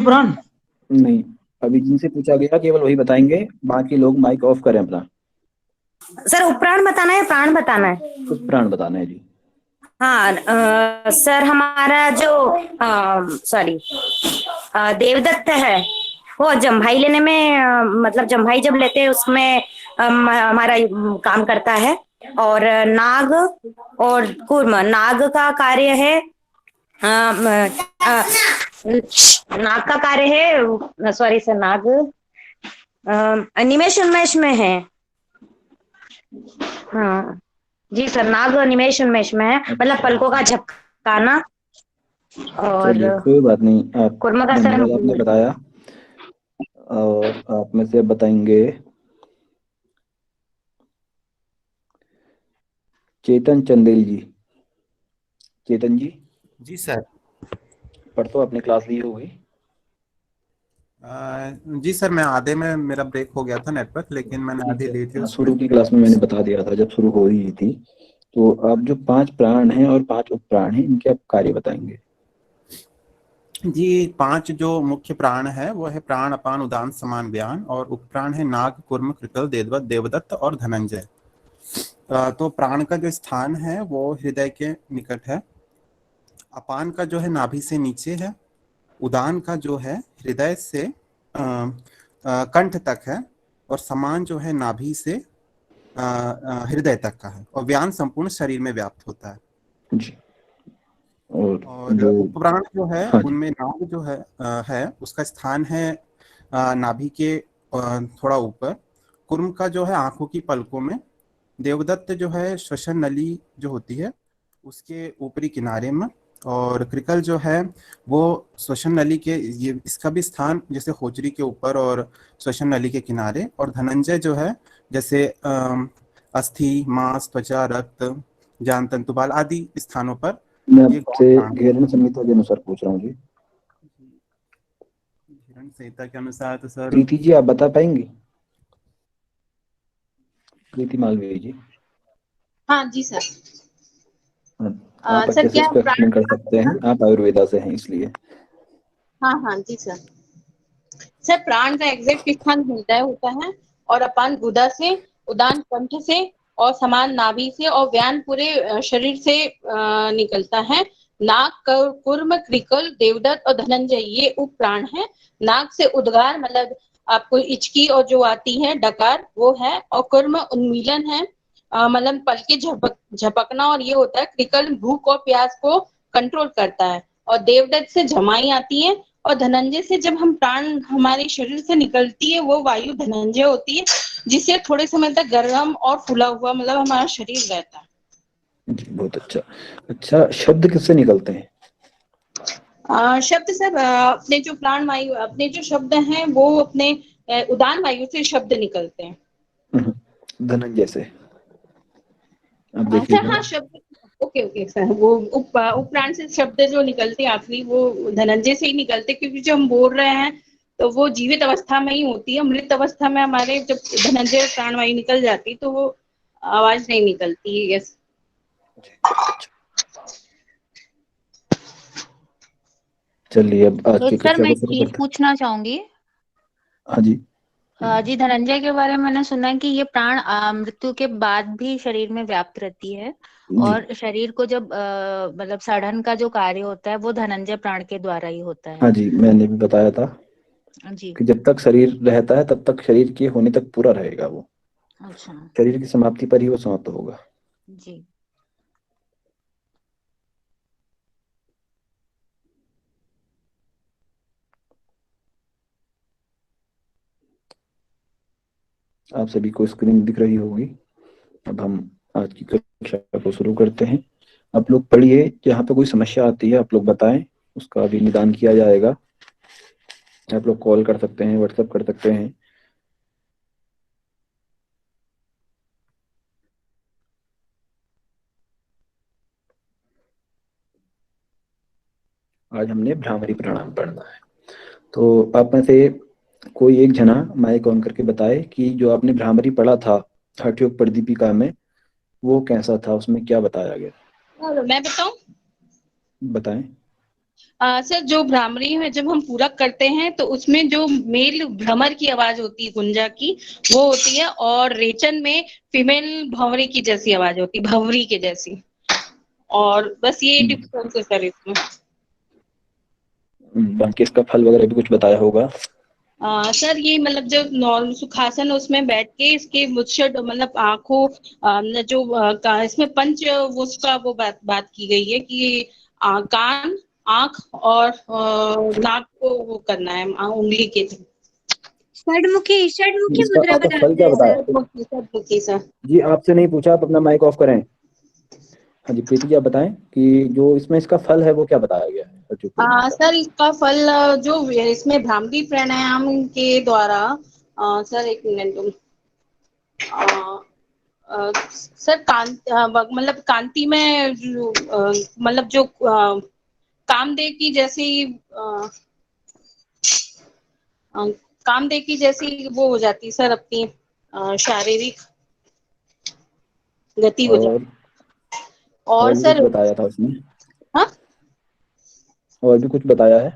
प्राण? नहीं, अभी जिनसे पूछा गया केवल वही बताएंगे, बाकी लोग माइक ऑफ करें अपना। सर उपप्राण बताना है, प्राण बताना है? उपप्राण बताना है जी। हाँ सर, हमारा जो सॉरी देवदत्त है, वो जम्भाई लेने में मतलब जम्भाई जब लेते हैं उसमें हमारा काम करता है। और नाग और कूर्म, नाग का कार्य है नाग का कार्य है, सॉरी सर, नाग निमेश उन्मेष में है। हाँ जी सर, नाग निमेश उन्मेष में है, मतलब अच्छा पलकों का अच्छा। झपकाना। और चलिए कोई बात नहीं, आप कुर्म का सर, धन्यवाद आपने बताया। और आप में से अब बताएंगे चेतन चंदेल जी। चेतन जी, जी सर। परसों आपने क्लास ली होगी। जी सर, मैं आधे में मेरा ब्रेक हो गया था नेटवर्क, लेकिन मैंने ठीक आधी है, ली थी हाँ, उसमें। शुरू की क्लास में मैंने बता दिया था जब शुरू हो रही थी। तो आप जो 5 प्राण हैं और 5 उपप्राण हैं, इनके आप कार्य बताएंगे। जी, 5 जो मुख्य प्राण है वो है प्राण, अपान, उदान, समान, व्यान। और उपप्राण है नाग, कुर्म, कृकल, देवदत्त, देवदत्त और धनंजय। तो प्राण का जो स्थान है वो हृदय के निकट है। अपान का जो है नाभि से नीचे है। उदान का जो है हृदय से कंठ तक है। और समान जो है नाभि से हृदय तक का है। और व्यान संपूर्ण शरीर में व्याप्त होता है। जी। और और जो, उपप्राण जो है हाँ जी, उनमें नाभ जो है उसका स्थान है नाभि के थोड़ा ऊपर। कुर्म का जो है आंखों की पलकों में। देवदत्त जो है श्वसन नली जो होती है उसके ऊपरी किनारे में। और कृकल जो है वो श्वसन नली के, ये इसका भी स्थान जैसे होचरी के ऊपर और श्वसन नली के किनारे। और धनंजय जो है जैसे अस्थि, मांस, त्वचा, रक्त, जान तंतु, बाल आदि स्थानों पर मैं ये गौण आपसे प्राण है। घेरण संहिता के अनुसार पूछ रहा हूँ जी। हिरण संहिता के अनुसार तो सर। प्रीति जी, आप बता पाएंगे? प्रीति मालवीय जी। हाँ जी सर। हाँ, आप सर अच्छे से क्या इसको प्राण एक्सप्लेन कर सकते हैं, आप आयुर्वेदा से हैं इसलिए। हाँ हाँ जी सर। सर प्राण का एग्जैक्ट स्थान हृदय होता है। और अपान गुदा से, उदान कंठ से, और समान नाभि से, और व्यान पूरे शरीर से निकलता है। नाक, कुर्म, कृकल, देवदत्त और धनंजय ये उप प्राण है। नाक से उद्गार मतलब आपको इचकी और जो आती है डकार वो है। और कुर्म उन्मीलन है, मतलब पल के झपकना। और ये होता है कृकल भूख और प्यास को कंट्रोल करता है। और देवदत्त से झमाई आती है। और धनंजय से जब हम प्राण हमारे शरीर से निकलती है वो वायु धनंजय होती है, जिससे थोड़े समय तक गर्म और फूला हुआ मतलब हमारा शरीर रहता है। जी, बहुत अच्छा। अच्छा, शब्द किससे निकलते हैं? शब्द सर अपने जो प्राण वायु, अपने जो शब्द हैं वो अपने उदान वायु से शब्द निकलते हैं। धनंजय से। आप देखिए सर हाँ जरा। शब्द, ओके ओके सर, वो उपप्राण से शब्द जो निकलते हैं आखिरी वो धनंजय से ही निकलते, क्योंकि जो हम बोल रहे हैं तो वो जीवित अवस्था में ही होती है। मृत अवस्था में हमारे जब धनंजय प्राण वायु निकल जाती तो वो आवाज नहीं निकलती है। यस। चलिए अब आज तो की सर कक्षा मैं को एक शुरू चीज करते पूछना चाहूंगी। हैं। हाँ जी। जी, धनंजय के बारे में मैंने सुना है कि ये प्राण मृत्यु के बाद भी शरीर में व्याप्त रहती है। जी। और शरीर को जब मतलब सड़न का जो कार्य होता है वो धनंजय प्राण के द्वारा ही होता हाँ है। जी, मैंने भी बताया था जी। कि जब तक शरीर रहता है तब तक शरीर के होने तक पूरा रहेगा वो। अच्छा। शरीर की समाप्ति पर ही वो समाप्त होगा। जी। आप सभी को स्क्रीन दिख रही होगी। अब हम आज की कक्षा को शुरू करते हैं। आप लोग पढ़िए, जहाँ पे कोई समस्या आती है आप लोग बताएं, उसका अभी निदान किया जाएगा। आप लोग कॉल कर सकते हैं, व्हाट्सएप कर सकते हैं। आज हमने भ्रामरी प्राणायाम पढ़ना है। तो आप में से कोई एक जना माइक ऑन करके बताए कि जो आपने भ्रामरी पढ़ा था हठयोग प्रदीपिका में, वो कैसा था, उसमें क्या बताया गया? और मैं बताऊं? बताएं। सर जो भ्रामरी में जब हम पूरक करते हैं तो उसमें जो मेल भ्रमर की आवाज होती है गुंजा की, वो होती है, और रेचन में फीमेल भंवरे की जैसी आवाज होती है, भंवरी के जैसी। और बस ये डिफरेंस है सर इसमें। बाकी इसका फल वगैरह भी कुछ बताया होगा। सर ये मतलब जो नॉर्मल सुखासन है उसमें बैठ के इसके मुच्छड मतलब आंखों जो इसमें पंच वो उसका वो बात की गई है कि कान, आंख और नाक को वो करना है उंगली के थ्रू। षडमुखी इसका मुद्रा इसका फल बनाते क्या हैं बताया? सर। सर सर जी आपसे नहीं पूछा, आप अपना माइक ऑफ करें। हाँ जी प्रीति जी आप बताएं कि जो इसमें इसका फल है वो क्या बताया गया है हठयोग प्रदीपी का। सर इसका फल जो इसमें भ्रामरी प्राणायाम के द्वारा सर एक मिनट सर मतलब कांति में मतलब जो कामदेव की जैसी कामदेव की जैसी वो हो जाती है सर, अपनी शारीरिक गति हो और जाती। और भी कुछ सर बताया था उसमें? हाँ और भी कुछ बताया है?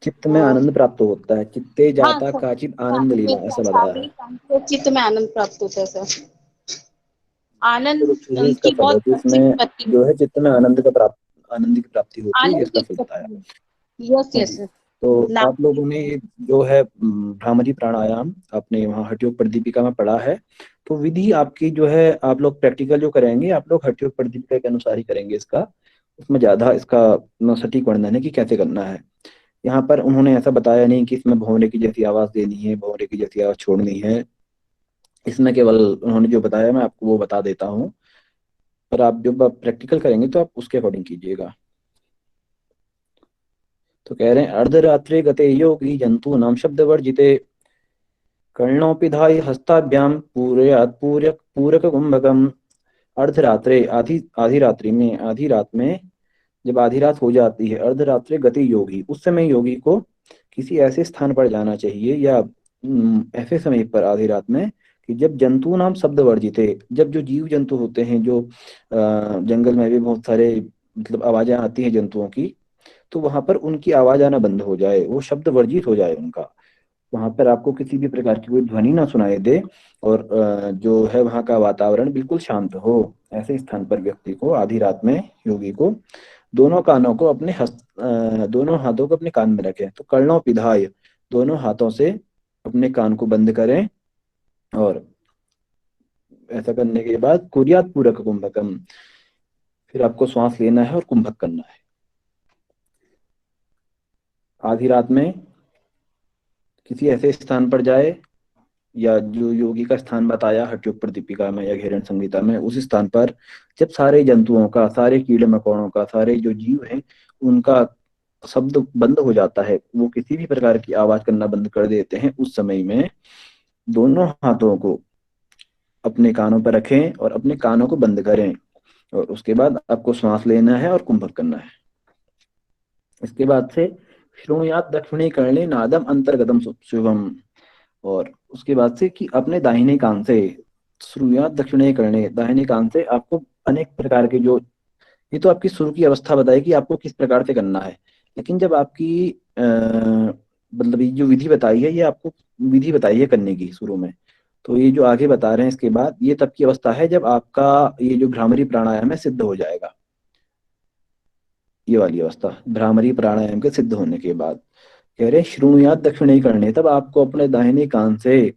चित्त में आनंद प्राप्त होता है, चित्ते हाँ जाता सर, काचित आनंद लीला, ऐसा बताया है। चित्त में आनंद प्राप्त होता है सर, मुख्य रूप से ये आनंद इसका की फल है बहुत कि अच्छी इसमें उत्पत्ति, जो है चित्त में आनंद की प्राप्ति होती है, ये आनंद की इसका फल बताया। उत्पत्ति। यस हाँ यस जी। सर। तो नाम आप लोगों ने ये जो है भ्रामरी प्राणायाम आपने वहाँ हठयोग प्रदीपिका में पढ़ा है। तो विधि आपकी जो है आप लोग प्रैक्टिकल जो करेंगे आप लोग हठयोग प्रदीपिका के अनुसार ही करेंगे इसका। उसमें ज्यादा इसका सटीक वर्णन है कि कैसे करना है। यहाँ पर उन्होंने ऐसा बताया नहीं कि इसमें भौरे की जैसी आवाज देनी है, भौरे की जैसी आवाज छोड़नी है। इसमें केवल उन्होंने जो बताया मैं आपको वो बता देता हूँ। पर आप जब आप प्रैक्टिकल करेंगे तो आप उसके अकॉर्डिंग कीजिएगा। तो कह रहे हैं अर्धरात्रे गते योगी जंतु नाम शब्द वर्जिते कर्णोपिधाय हस्ताभ्याम पूरयात् पूरक कुंभकम। अर्धरात्रे आधी आधी रात्रि में, आधी रात में जब आधी रात हो जाती है, अर्धरात्रि गति योगी, उस समय योगी को किसी ऐसे स्थान पर जाना चाहिए या ऐसे समय पर आधी रात में कि जब जंतु नाम शब्द वर्जित है, जब जो जीव जंतु होते हैं जो जंगल में भी बहुत सारे मतलब आवाजें आती हैं जंतुओं की, तो वहां पर उनकी आवाज आना बंद हो जाए, वो शब्द वर्जित हो जाए उनका। वहां पर आपको किसी भी प्रकार की कोई ध्वनि ना सुनाई दे और जो है वहां का वातावरण बिल्कुल शांत हो। ऐसे स्थान पर व्यक्ति को आधी रात में योगी को दोनों कानों को दोनों हाथों को अपने कान में रखें। तो कर्णों पिधाय, दोनों हाथों से अपने कान को बंद करें और ऐसा करने के बाद कुर्यात पूरक कुंभकम, फिर आपको श्वास लेना है और कुंभक करना है। आधी रात में किसी ऐसे स्थान पर जाए या जो योगी का स्थान बताया हठयोग प्रदीपिका में या घेरण संहिता में, उस स्थान पर जब सारे जंतुओं का, सारे कीड़े मकोड़ों का, सारे जो जीव हैं उनका शब्द बंद हो जाता है, वो किसी भी प्रकार की आवाज करना बंद कर देते हैं, उस समय में दोनों हाथों को अपने कानों पर रखें और अपने कानों को बंद करें और उसके बाद आपको श्वास लेना है और कुंभक करना है। इसके बाद से श्रोणुयात दक्षिणी कर्णे नादम अंतर्गतम शुभम, और उसके बाद से कि अपने दाहिने कान से, श्रुयात दक्षिणे कर्णे, दाहिने कान से आपको अनेक प्रकार के जो, ये तो आपकी शुरू की अवस्था बताई कि आपको किस प्रकार से करना है, लेकिन जब आपकी मतलब ये जो विधि बताई है ये आपको विधि बताई है करने की शुरू में, तो ये जो आगे बता रहे हैं इसके बाद ये तब की अवस्था है जब आपका ये जो भ्रामरी प्राणायाम है सिद्ध हो जाएगा। ये वाली अवस्था भ्रामरी प्राणायाम के सिद्ध होने के बाद कह रहे श्रुणुयात दक्षिणे कर्णे, तब आपको अपने दाहिने कान से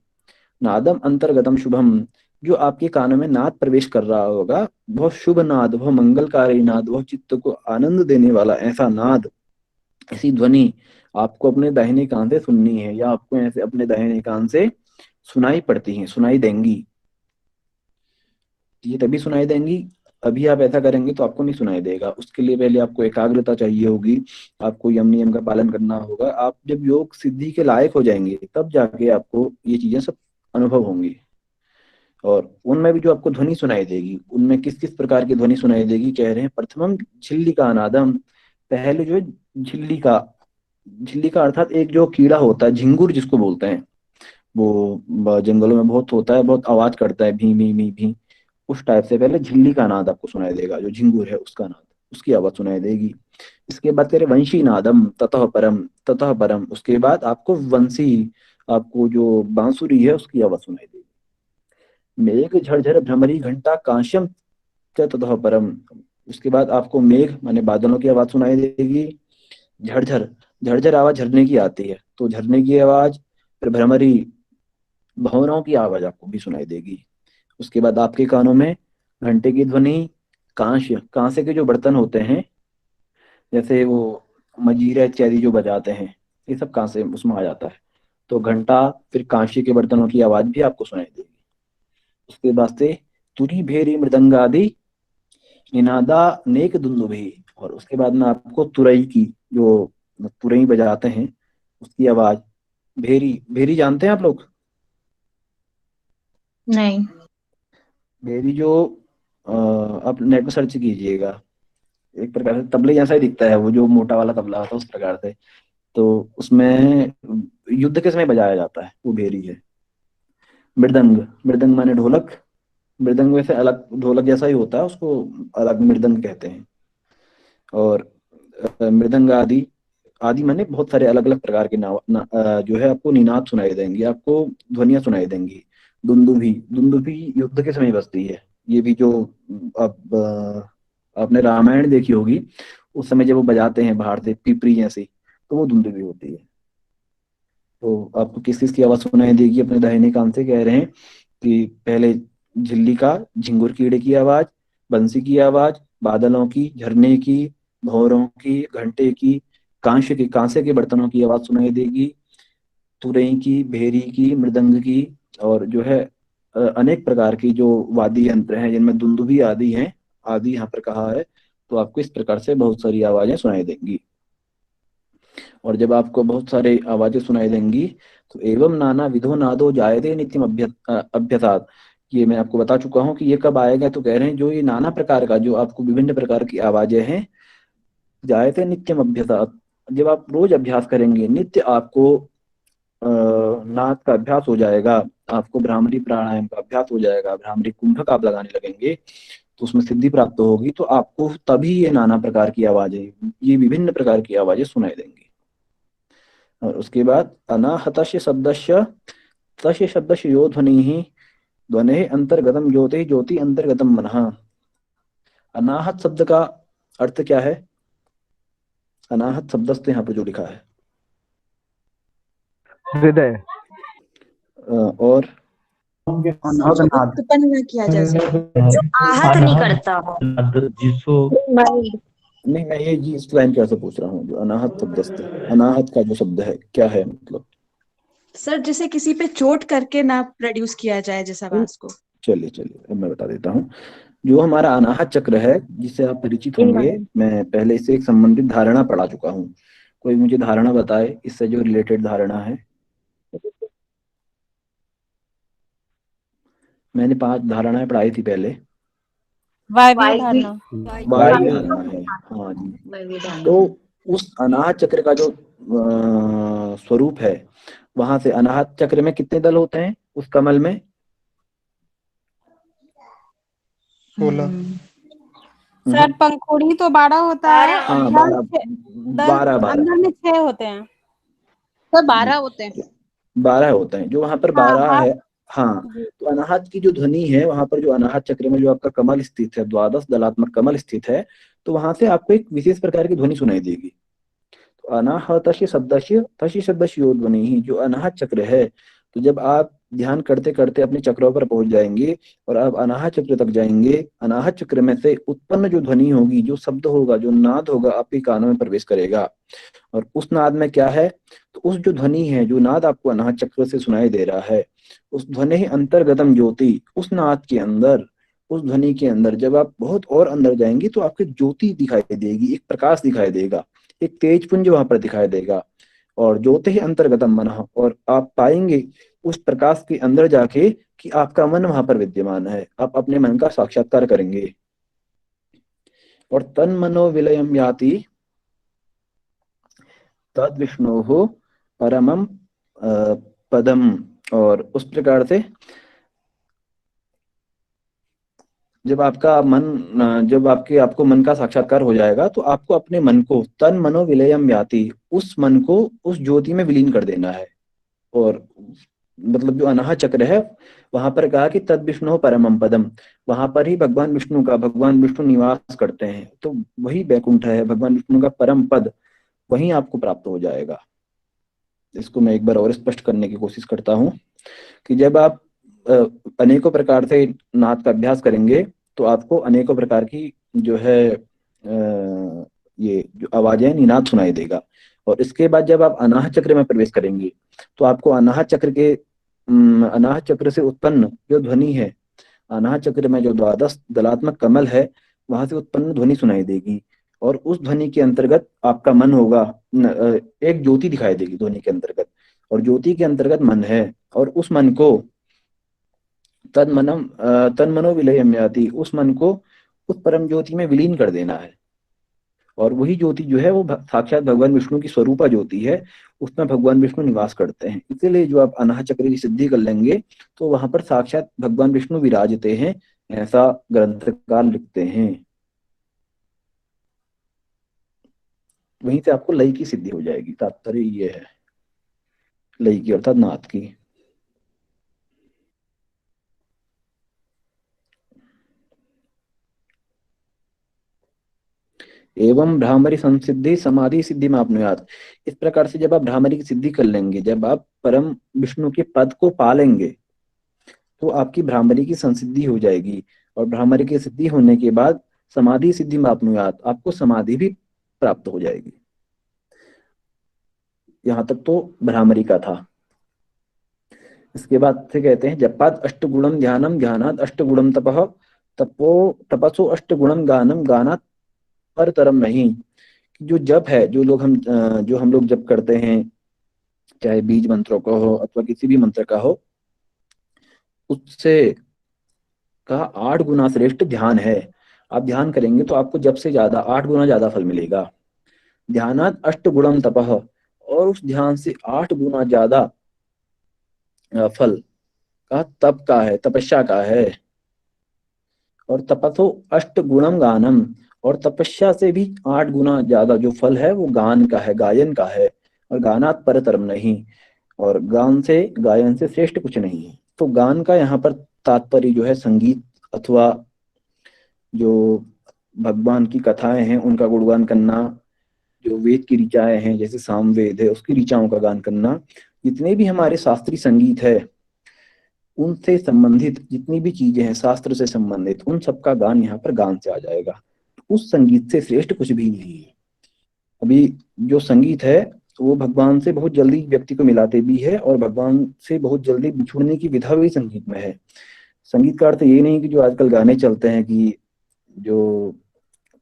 नादम अंतर्गतम शुभम, जो आपके कानों में नाद प्रवेश कर रहा होगा, बहुत शुभ नाद, बहुत मंगलकारी नाद, बहुत चित्त को आनंद देने वाला ऐसा नाद, ऐसी ध्वनि आपको अपने दाहिने कान से सुननी है या आपको ऐसे अपने दाहिने कान से सुनाई पड़ती है, सुनाई देंगी। ये तभी सुनाई देंगी, अभी आप ऐसा करेंगे तो आपको नहीं सुनाई देगा। उसके लिए पहले आपको एकाग्रता चाहिए होगी, आपको यम नियम का पालन करना होगा। आप जब योग सिद्धि के लायक हो जाएंगे तब जाके आपको ये चीजें सब अनुभव होंगी। और उनमें भी जो आपको ध्वनि सुनाई देगी, उनमें किस किस प्रकार की ध्वनि सुनाई देगी, कह रहे हैं प्रथमम झिल्ली का अनादम, पहले जो है झिल्ली का अर्थात एक जो कीड़ा होता है झिंगुर जिसको बोलते हैं, वो जंगलों में बहुत होता है, बहुत आवाज करता है, भी भी भी भी, उस टाइप से पहले झिल्ली का नाद आपको सुनाई देगा, जो झिंगुर है उसका नाद, उसकी आवाज सुनाई देगी। इसके बाद कह रहे वंशी नादम ततः परम, ततः परम, उसके बाद आपको वंशी, आपको जो बांसुरी है उसकी आवाज सुनाई देगी। मेघ झरझर भ्रमरी घंटा कांश्यम च ततः परम, उसके बाद आपको मेघ माने बादलों की आवाज सुनाई देगी। झरझर, झरझर आवाज झरने की आती है, तो झरने की आवाज, फिर भ्रमरी भंवरों की आवाज आपको भी सुनाई देगी। उसके बाद आपके कानों में घंटे की ध्वनि, कांस्य, कांसे के जो बर्तन होते हैं, जैसे वो मजीरा इत्यादि जो बजाते हैं, ये सब कांसे उसमें आ जाता है। तो घंटा, फिर कांसे के बर्तनों की आवाज भी आपको सुनाई देगी। उसके बाद से तुरी भेरी मृदंगादि निनादा नेक दुंदुभि, और उसके बाद में आपको तुरई की, जो तुरई बजाते हैं उसकी आवाज, भेरी, भेरी जानते हैं आप लोग? नहीं। भेरी जो आप नेट में सर्च कीजिएगा, एक प्रकार से तबले जैसा ही दिखता है, वो जो मोटा वाला तबला होता है उस प्रकार से। तो उसमें युद्ध के समय बजाया जाता है, वो भेरी है। मृदंग, मृदंग माने ढोलक, मृदंग वैसे अलग ढोलक जैसा ही होता है, उसको अलग मृदंग कहते हैं। और मृदंग आदि, आदि माने बहुत सारे अलग अलग प्रकार के जो है आपको निनाद सुनाई देंगे, आपको ध्वनियां सुनाई देंगी। दुंदुभी, दुंदुभी युद्ध के समय बजती है। ये भी जो अब आपने रामायण देखी होगी, उस समय जब वो बजाते हैं बाहर से पिपरी जैसी, तो वो दुंदुभी होती है। तो आपको किस किस की आवाज सुनाई देगी? अपने दाहिने कान से कह रहे हैं कि पहले झिल्ली का, झिंगुर कीड़े की आवाज, बंसी की आवाज, बादलों की, झरने की, भौरों की, घंटे की, कांसे की, कांसे के बर्तनों की आवाज सुनाई देगी, तुरई की, भेरी की, मृदंग की, और जो है अनेक प्रकार की जो वाद्य यंत्र हैं जिनमें दुंदुभी आदि हैं, आदि यहाँ पर कहा है। तो आपको इस प्रकार से बहुत सारी आवाजें सुनाई देंगी। और जब आपको बहुत सारे आवाजें सुनाई देंगी, तो एवं नाना विधो नादो जायते नित्यम अभ्यसात, ये मैं आपको बता चुका हूँ कि ये कब आएगा। तो कह रहे हैं जो ये नाना प्रकार का, जो आपको विभिन्न प्रकार की आवाजें हैं, जायते नित्यम अभ्यसात, जब आप रोज अभ्यास करेंगे, नित्य आपको नाद का अभ्यास हो जाएगा, आपको भ्रामरी प्राणायाम का अभ्यास हो जाएगा, भ्रामरी कुंभक आप लगाने लगेंगे, तो उसमें सिद्धि प्राप्त होगी, तो आपको तभी ये नाना प्रकार की आवाजें, ये विभिन्न प्रकार की आवाजें सुनाई देंगी। और उसके बाद अनाहतस्य शब्दस्य, तस्य शब्दस्य यो ध्वनि, ध्वनि अंतर्गतम ज्योति, ज्योति अंतर्गतम मनः। अनाहत शब्द का अर्थ क्या है? अनाहत शब्द से यहाँ पे जो लिखा है हृदय, और जो उत्पन्न न किया जा सके, जो आहत नहीं करता हो। नहीं, मैं ये जी इस लाइन कैसे पूछ रहा हूँ, जो अनाहत शब्द है, अनाहत का जो शब्द है क्या है मतलब? सर जिसे किसी पे चोट करके ना प्रोड्यूस किया जाए जिस आवाज को। चलिए चलिए, अब मैं बता देता हूँ। जो हमारा अनाहत चक्र है, जिससे आप परिचित होंगे, मैं पहले इससे एक संबंधित धारणा पढ़ा चुका हूँ। कोई मुझे धारणा बताए इससे जो रिलेटेड धारणा है। मैंने 5 धारणाएं पढ़ाई थी पहले। वायवीय धारणा। वायु धारणा है, हाँ जी। तो उस अनाहत चक्र का जो स्वरूप है, वहां से अनाहत चक्र में कितने दल होते हैं उस कमल में? 16। सर पंखुड़ी तो 12 होता है, हाँ, दल 12 अंदर में 6 होते हैं। सर 12 होते हैं। 12 होते हैं, जो वहां पर 12 है। हाँ, तो अनाहत की जो ध्वनि है, वहां पर जो अनाहत चक्र में जो आपका कमल स्थित है, द्वादश दलात्मक कमल स्थित है, तो वहां से आपको एक विशेष प्रकार की ध्वनि सुनाई देगी। तो अनाहतस्य शब्दस्य तस्य शब्दस्य यो ध्वनि ही, जो अनाहत चक्र है, तो जब आप ध्यान करते करते अपने चक्रों पर पहुंच जाएंगे और आप अनाहत चक्र तक जाएंगे, अनाहत चक्र में से उत्पन्न जो ध्वनि होगी, जो शब्द होगा, जो नाद होगा, आपके कानों में प्रवेश करेगा। और उस नाद में क्या है? तो उस जो ध्वनि है, जो नाद आपको अनाहत चक्र से सुनाई दे रहा है, उस ध्वनि ही अंतर्गतम ज्योति, उस नाद के अंदर, उस ध्वनि के अंदर जब आप बहुत और अंदर जाएंगे, तो आपको ज्योति दिखाई देगी, एक प्रकाश दिखाई देगा, एक तेज पुंज वहां पर दिखाई देगा। और ज्योति ही अंतर्गतम मन, और आप पाएंगे उस प्रकाश के अंदर जाके कि आपका मन वहां पर विद्यमान है, आप अपने मन का साक्षात्कार करेंगे। और तन मनो विलयम याति तद विष्णु परमम पदम, और उस प्रकार से जब आपको मन का साक्षात्कार हो जाएगा तो आपको अपने मन को तन मनो विलयम याति, उस मन को उस ज्योति में विलीन कर देना है। और मतलब जो अनाहत चक्र है वहां पर कहा कि तद विष्णु परमम पदम, वहां पर ही भगवान विष्णु निवास करते हैं, तो वही बैकुंठ है, भगवान विष्णु का परम पद वहीं आपको प्राप्त हो जाएगा। इसको मैं एक बार और स्पष्ट करने की कोशिश करता हूँ कि जब आप अनेकों प्रकार से नाद का अभ्यास करेंगे तो आपको अनेकों प्रकार की जो है ये जो आवाजें निनाद सुनाई देगा। और इसके बाद जब आप अनाहत चक्र में प्रवेश करेंगे तो आपको अनाहत चक्र से उत्पन्न जो ध्वनि है, अनाहत चक्र में जो द्वादश दलात्मक कमल है वहां से उत्पन्न ध्वनि सुनाई देगी। और उस ध्वनि के अंतर्गत आपका मन होगा, एक ज्योति दिखाई देगी ध्वनि के अंतर्गत, और ज्योति के अंतर्गत मन है, और उस मन को तन मनो विलयम याति, उस मन को उस परम ज्योति में विलीन कर देना है। और वही ज्योति जो है वो साक्षात भगवान विष्णु की स्वरूपा ज्योति है, उसमें भगवान विष्णु निवास करते हैं। इसलिए जो आप अनाहत चक्र की सिद्धि कर लेंगे तो वहां पर साक्षात भगवान विष्णु विराजते हैं, ऐसा ग्रंथकार लिखते हैं। वहीं से आपको लय की सिद्धि हो जाएगी। तात्पर्य ये है लय की अर्थात नाद की। एवं भ्रामरी संसिद्धि समाधि सिद्धि में आपनुयात, इस प्रकार से जब आप भ्रामरी की सिद्धि कर लेंगे, जब आप परम विष्णु के पद को पा लेंगे तो आपकी भ्रामरी की संसिद्धि हो जाएगी। और भ्रामरी की सिद्धि होने के बाद समाधि सिद्धि में आपनुयात, आपको समाधि भी प्राप्त हो जाएगी। यहाँ तक तो भ्रामरी का था। इसके बाद से कहते हैं जपात अष्टगुणम ध्यानम ध्यानात अष्टगुणम तपः तपसो अष्टगुणम गानम गानात पर तरम नहीं। जो जप है, जो हम लोग जप करते हैं, चाहे बीज मंत्रों का हो अथवा किसी भी मंत्र का हो, उससे का 8 गुना श्रेष्ठ ध्यान है। आप ध्यान करेंगे तो आपको जप से ज्यादा 8 गुना ज्यादा फल मिलेगा। ध्यानात अष्टगुणम तपः, और उस ध्यान से 8 गुना ज्यादा फल का तप का है, तपस्या का है। और तपसो अष्टगुणम गानम, और तपस्या से भी 8 गुना ज्यादा जो फल है वो गान का है, गायन का है। और गानात परतरम नहीं, और गायन से श्रेष्ठ कुछ नहीं है। तो गान का यहाँ पर तात्पर्य जो है संगीत अथवा जो भगवान की कथाएं हैं उनका गुणगान करना, जो वेद की ऋचाएं हैं जैसे सामवेद है उसकी ऋचाओं का गान करना, जितने भी हमारे शास्त्रीय संगीत है उनसे संबंधित जितनी भी चीजें हैं शास्त्र से संबंधित, उन सबका गान यहाँ पर गान से आ जाएगा। उस संगीत से श्रेष्ठ कुछ भी नहीं है। अभी जो संगीत है वो भगवान से बहुत जल्दी व्यक्ति को मिलाते भी है, और भगवान से बहुत जल्दी बिछुड़ने की विधा भी संगीत में है। संगीत का अर्थ ये नहीं कि जो आजकल गाने चलते हैं कि जो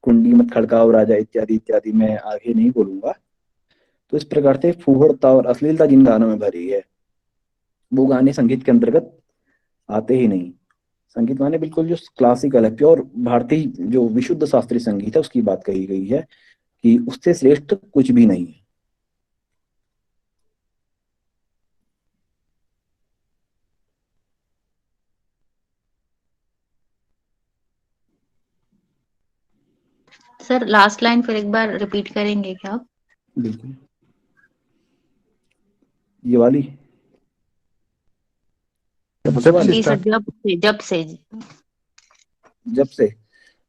कुंडी मत खड़काओ राजा इत्यादि इत्यादि, मैं आगे नहीं बोलूंगा। तो इस प्रकार से फूहड़ता और अश्लीलता जिन गानों में भरी है वो गाने संगीत के अंतर्गत आते ही नहीं। संगीत माने बिल्कुल जो क्लासिकल है, प्योर भारतीय जो विशुद्ध शास्त्रीय संगीत है उसकी बात कही गई है कि उससे श्रेष्ठ कुछ भी नहीं है। सर लास्ट लाइन फिर एक बार रिपीट करेंगे क्या आप? बिल्कुल, ये वाली जी सर,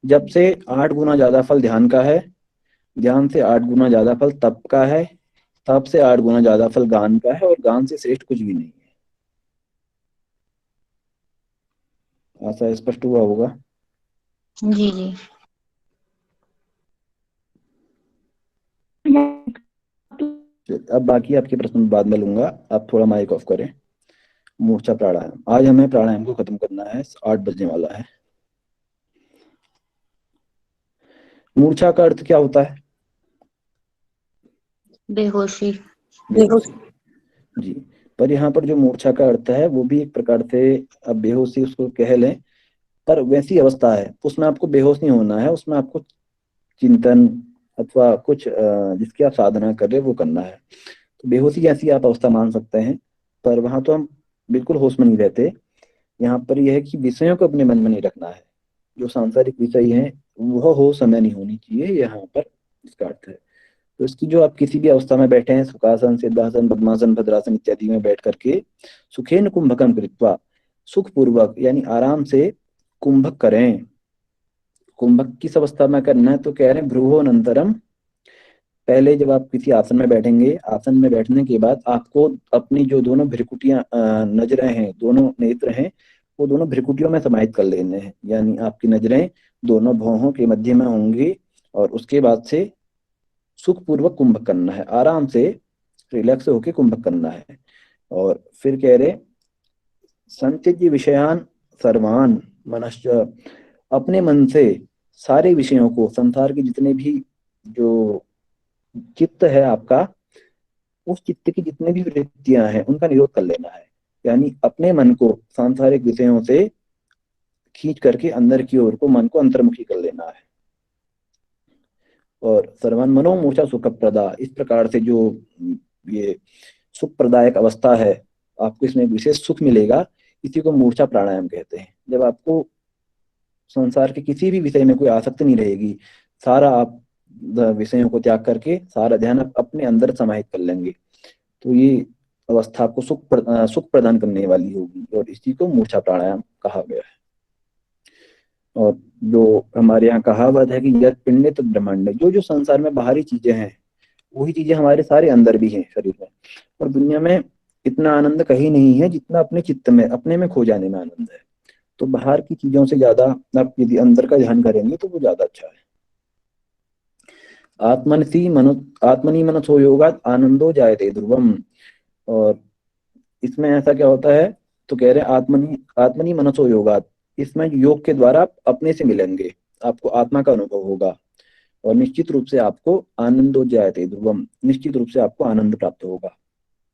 जब से 8 गुना ज्यादा फल ध्यान का है, ध्यान से 8 गुना ज्यादा फल तप का है, तप से 8 गुना ज्यादा फल गान का है, और गान से श्रेष्ठ कुछ भी नहीं है। ऐसा स्पष्ट हुआ होगा? जी जी। अब बाकी आपके प्रश्न बाद में लूंगा, आप थोड़ा माइक ऑफ करें। मूर्छा प्राणायाम, आज हमें प्राणायाम को खत्म करना है, 8 बजने वाला है। मूर्छा का अर्थ क्या होता है? बेहोशी। जी, पर यहाँ पर जो मूर्छा का अर्थ है वो भी एक प्रकार से अब बेहोशी उसको कह लें, पर वैसी अवस्था है उसमें आपको बेहोश नहीं होना है, उसमें आपको चिंतन अथवा कुछ जिसकी आप साधना कर रहे वो करना है। तो बेहोशी जैसी आप अवस्था मान सकते हैं, पर वहां तो हम बिल्कुल होश में नहीं रहते। यहाँ पर यह है कि विषयों को अपने मन में नहीं रखना है। जो सांसारिक विषय हैं वह हो समय नहीं होनी चाहिए, यहाँ पर इसका अर्थ है। तो इसकी जो आप किसी भी अवस्था में बैठे हैं, सुखासन, सिद्धासन, पद्मासन, भद्रासन इत्यादि में बैठ करके सुखेन कुंभकम कृत्वा, सुख पूर्वक यानी आराम से कुंभक करें। कुंभक किस अवस्था में करना है, तो कह रहे हैं भ्रुवोनंतरम, पहले जब आप किसी आसन में बैठेंगे, आसन में बैठने के बाद आपको अपनी जो दोनों भ्रिकुटियां नजरें हैं, दोनों नेत्र हैं, वो दोनों भ्रिकुटियों में समाहित कर लेने हैं। यानी आपकी नजरें दोनों भौहों के मध्य में होंगी और उसके बाद से सुखपूर्वक कुंभक करना है, आराम से रिलैक्स होकर कुंभक करना है। और फिर कह रहे संत्यज्य विषयान सर्वान मनश्च, अपने मन से सारे विषयों को, संसार के जितने भी जो चित्त है आपका, उस चित्त की जितने भी वृत्तियां हैं उनका निरोध कर लेना है। यानी अपने मन को सांसारिक विषयों से खींच करके अंदर की ओर को मन को अंतर्मुखी कर लेना है। और सर्वन मनोमूर्छा सुख प्रदा, इस प्रकार से जो ये सुख प्रदायक अवस्था है, आपको इसमें विशेष सुख मिलेगा, इसी को मूर्छा प्राणायाम कहते हैं। जब आपको संसार के किसी भी विषय में कोई आसक्ति नहीं रहेगी, सारा आप विषयों को त्याग करके सारा ध्यान आप अपने अंदर समाहित कर लेंगे, तो ये अवस्था आपको सुख प्रदान करने वाली होगी, और इसी को मूर्छा प्राणायाम कहा गया है। और जो हमारे यहाँ कहावत है कि यद पिंडे तद ब्रह्मांड, जो संसार में बाहरी चीजें हैं वही चीजें हमारे सारे अंदर भी हैं शरीर में। और दुनिया में इतना आनंद कहीं नहीं है जितना अपने चित्त में, अपने में खो जाने में आनंद है। तो बाहर की चीजों से ज्यादा आप यदि अंदर का ध्यान करेंगे तो वो ज्यादा अच्छा है। आत्मनि मनसो योगात आनंदो जायते ध्रुवम। और इसमें ऐसा क्या होता है, तो कह रहे आत्मनि मनसो योगात, इसमें योग के द्वारा आप अपने से मिलेंगे, आपको आत्मा का अनुभव होगा, और निश्चित रूप से आपको आनंदो जायते ध्रुवम, निश्चित रूप से आपको आनंद प्राप्त होगा,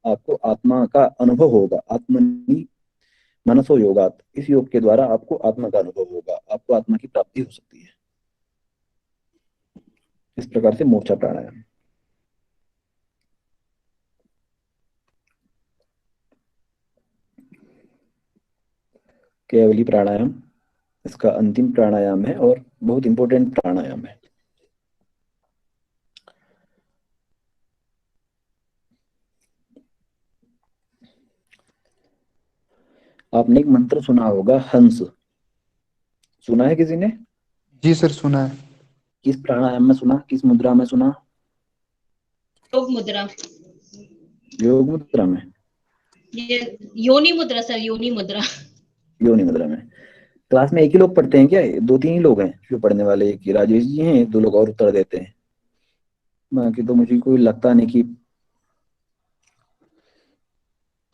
आपको आत्मा का अनुभव होगा। आत्मनि मनसो योगात, इस योग के द्वारा आपको आत्मा का अनुभव होगा, आपको आत्मा की प्राप्ति हो सकती है। इस प्रकार से मूर्छा प्राणायाम। केवली प्राणायाम इसका अंतिम प्राणायाम है और बहुत इंपॉर्टेंट प्राणायाम है। आपने एक मंत्र सुना होगा, हंस, सुना है किसी ने? जी सर सुना है। किस प्राणायाम में सुना, किस मुद्रा में सुना? योग मुद्रा। योग मुद्रा में, ये योनि मुद्रा सर, योनि मुद्रा। योनि मुद्रा में। क्लास में एक ही लोग पढ़ते हैं क्या? दो तीन ही लोग हैं जो पढ़ने वाले, एक ही राजेश जी हैं, दो लोग और उत्तर देते हैं, बाकी तो मुझे कोई लगता नहीं कि।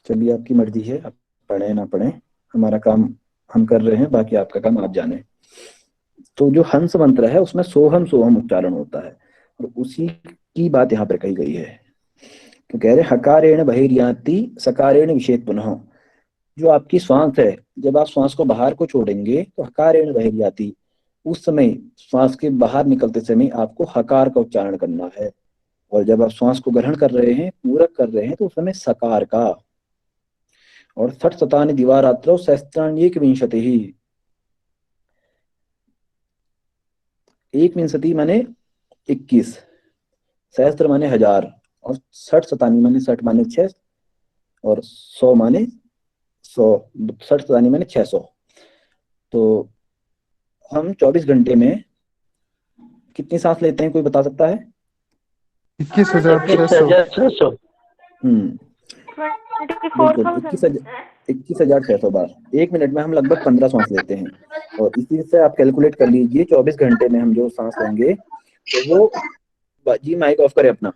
चलिए आपकी मर्जी है, आप पढ़े ना पढ़े, हमारा काम हम कर रहे हैं, बाकी आपका काम आप जाने। तो जो हंस मंत्र है उसमें सोहम सोहम उच्चारण होता है, और उसी की बात यहाँ पर कही गई है। तो कह रहे हकारेण बहिर्याति सकारेण विषेत पुनः, जो आपकी श्वास है, जब आप श्वास को बाहर को छोड़ेंगे तो हकारेण बहिर्याति, उस समय श्वास के बाहर निकलते समय आपको हकार का उच्चारण करना है, और जब आप श्वास को ग्रहण कर रहे हैं, पूरक कर रहे हैं, तो उस समय सकार का। और 60 शतानि दिवारात्रौ सहस्त्राण्येक विंशति ही, एक विंशति माने 21, सहस्त्र माने 1000, और 60 शतानी माने 60 माने 6, और 100 माने 100, 60 शतानी माने 600। तो हम 24 घंटे में कितनी सांस लेते हैं, कोई बता सकता है? 21,600। बिल्कुल 21,600 बार। एक मिनट में हम लगभग 15 सांस लेते हैं, और इसी से आप कैलकुलेट कर लीजिए 24 घंटे में हम जो सांस लेंगे, तो वो जी माइक ऑफ करें अपना,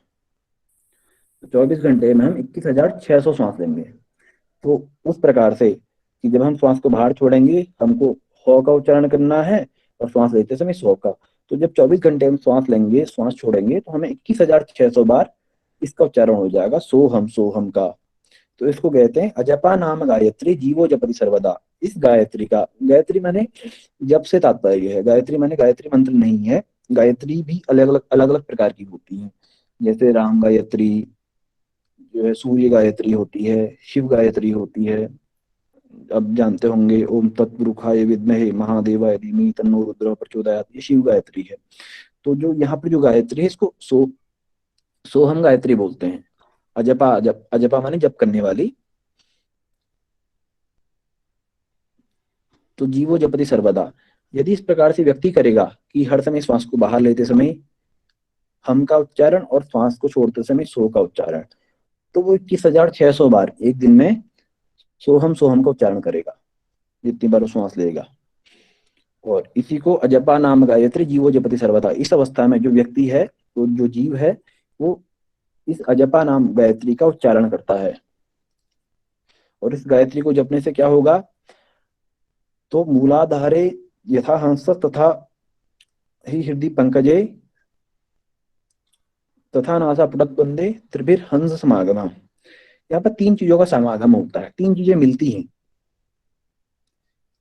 24 घंटे में हम 21,600 सांस लेंगे। तो उस प्रकार से कि जब हम श्वास को बाहर छोड़ेंगे हमको हौ का उच्चारण करना है, और श्वास लेते समय सौ का। तो जब 24 घंटे हम श्वास लेंगे, श्वास छोड़ेंगे, तो हमें 21,600 बार इसका उच्चारण हो जाएगा, सोहम का। तो इसको कहते हैं अजपा नाम गायत्री जीवो जपति सर्वदा। इस गायत्री का, गायत्री माने जप से तात्पर्य है, गायत्री माने गायत्री मंत्र नहीं है, गायत्री भी अलग अलग प्रकार की होती है। जैसे राम गायत्री जो है, सूर्य गायत्री होती है, शिव गायत्री होती है, अब जानते होंगे, ओम तत्पुरुषाय विद्महे महादेवाय धीमहि तन्नो रुद्रः प्रचोदयात्, ये शिव गायत्री है। तो जो यहाँ पर जो गायत्री है इसको सोहम गायत्री बोलते हैं। अजपा, अजपा माने जप करने वाली। तो जीवो जपति सर्वदा, यदि इस प्रकार से व्यक्ति करेगा कि हर समय श्वास को बाहर लेते समय हम का उच्चारण और श्वास को छोड़ते समय सो का उच्चारण, तो वो 21,600 बार एक दिन में सोहम सोहम का उच्चारण करेगा, जितनी बार वो श्वास लेगा। और इसी को अजपा नाम गायत्री जीवो जपति सर्वदा। इस अवस्था में जो व्यक्ति है, तो जो जीव है, वो इस अजपा नाम गायत्री का उच्चारण करता है। और इस गायत्री को जपने से क्या होगा, तो मूलाधारे यथा हंस तथा ही हृदय पंकजे तथा नासा पुटत बंदे त्रिभिर हंस समागम। यहाँ पर 3 चीजों का समागम होता है, 3 चीजें मिलती हैं